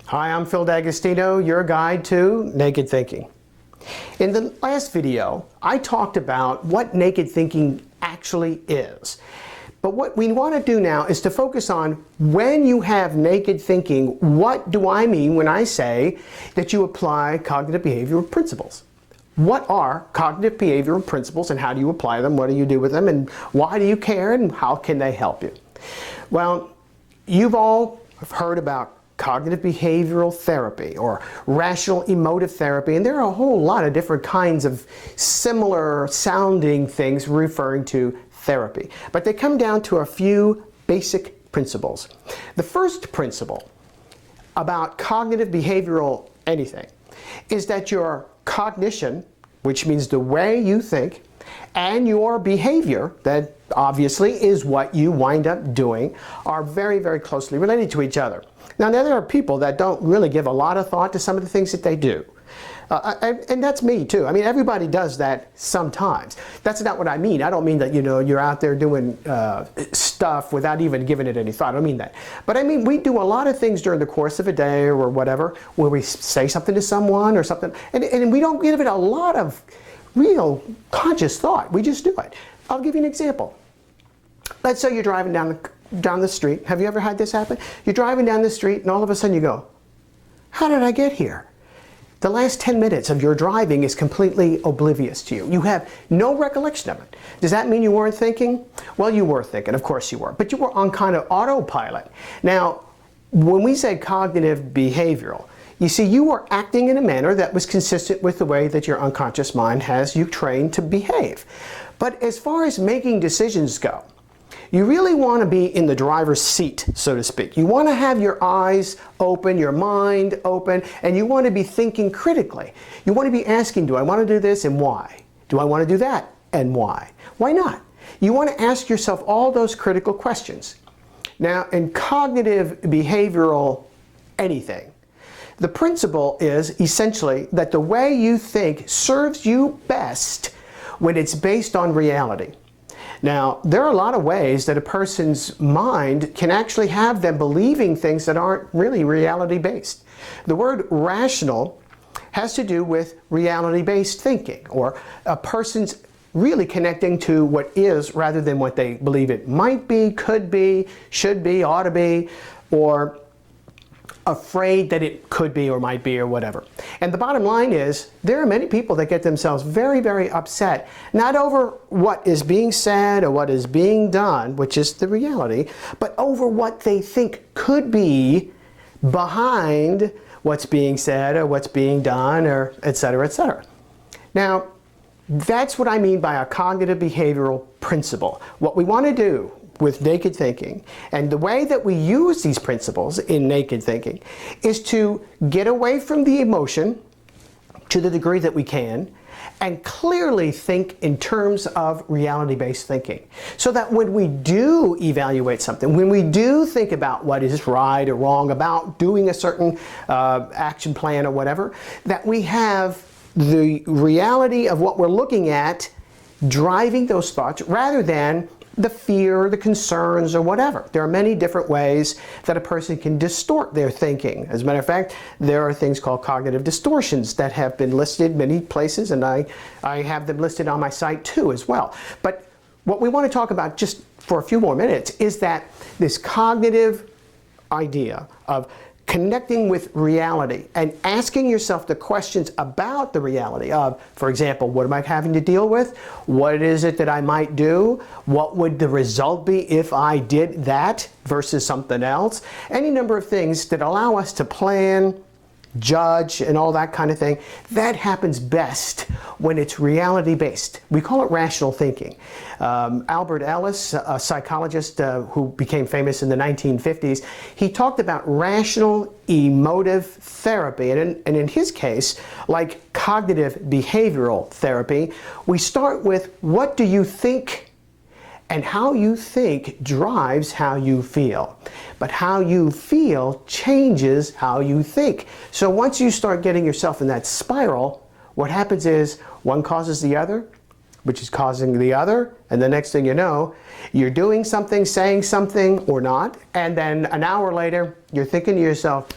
Hi, I'm Phil D'Agostino, your guide to naked thinking. In the last video, I talked about what naked thinking actually is. But what we want to do now is to focus on when you have naked thinking, what do I mean when I say that you apply cognitive behavioral principles? What are cognitive behavioral principles and how do you apply them? What do you do with them? And why do you care? And how can they help you? Well, you've all heard about cognitive behavioral therapy or rational emotive therapy, and there are a whole lot of different kinds of similar sounding things referring to therapy. But they come down to a few basic principles. The first principle about cognitive behavioral anything is that your cognition, which means the way you think, and your behavior, that obviously is what you wind up doing, are very, very closely related to each other. Now there are people that don't really give a lot of thought to some of the things that they do. And that's me too. I mean, everybody does that sometimes. That's not what I mean. I don't mean that, you're out there doing stuff without even giving it any thought. I don't mean that. But I mean, we do a lot of things during the course of a day or whatever, where we say something to someone or something, and we don't give it a lot of real conscious thought. We just do it. I'll give you an example. Let's say you're driving down the street. Have you ever had this happen? You're driving down the street and all of a sudden you go, how did I get here? The last 10 minutes of your driving is completely oblivious to you. You have no recollection of it. Does that mean you weren't thinking? Well, you were thinking, of course you were, but you were on kind of autopilot. Now, when we say cognitive behavioral, you see, you were acting in a manner that was consistent with the way that your unconscious mind has you trained to behave. But as far as making decisions go, you really want to be in the driver's seat, so to speak. You want to have your eyes open, your mind open, and you want to be thinking critically. You want to be asking, do I want to do this and why? Do I want to do that and why? Why not? You want to ask yourself all those critical questions. Now, in cognitive behavioral anything, the principle is essentially that the way you think serves you best when it's based on reality. Now, there are a lot of ways that a person's mind can actually have them believing things that aren't really reality-based. The word rational has to do with reality-based thinking, or a person's really connecting to what is rather than what they believe it might be, could be, should be, ought to be, or afraid that it could be or might be or whatever. And the bottom line is, there are many people that get themselves very, very upset, not over what is being said or what is being done, which is the reality, but over what they think could be behind what's being said or what's being done, or et cetera, et cetera. Now, that's what I mean by a cognitive behavioral principle. What we want to do with naked thinking, and the way that we use these principles in naked thinking, is to get away from the emotion to the degree that we can, and clearly think in terms of reality-based thinking. So that when we do evaluate something, when we do think about what is right or wrong about doing a certain action plan or whatever, that we have the reality of what we're looking at driving those thoughts rather than the fear, the concerns, or whatever. There are many different ways that a person can distort their thinking. As a matter of fact, there are things called cognitive distortions that have been listed many places, and I have them listed on my site too as well. But what we want to talk about just for a few more minutes is that this cognitive idea of connecting with reality and asking yourself the questions about the reality of, for example, what am I having to deal with? What is it that I might do? What would the result be if I did that versus something else? Any number of things that allow us to plan, judge, and all that kind of thing. That happens best when it's reality-based. We call it rational thinking. Albert Ellis, a psychologist who became famous in the 1950s, he talked about rational emotive therapy. And in his case, like cognitive behavioral therapy, we start with what do you think, and how you think drives how you feel. But how you feel changes how you think. So once you start getting yourself in that spiral, what happens is one causes the other, which is causing the other, and the next thing you know, you're doing something, saying something, or not, and then an hour later, you're thinking to yourself,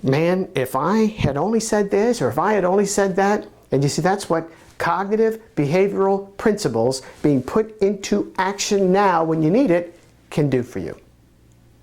man, if I had only said this, or if I had only said that. And you see, that's what cognitive behavioral principles being put into action now when you need it can do for you.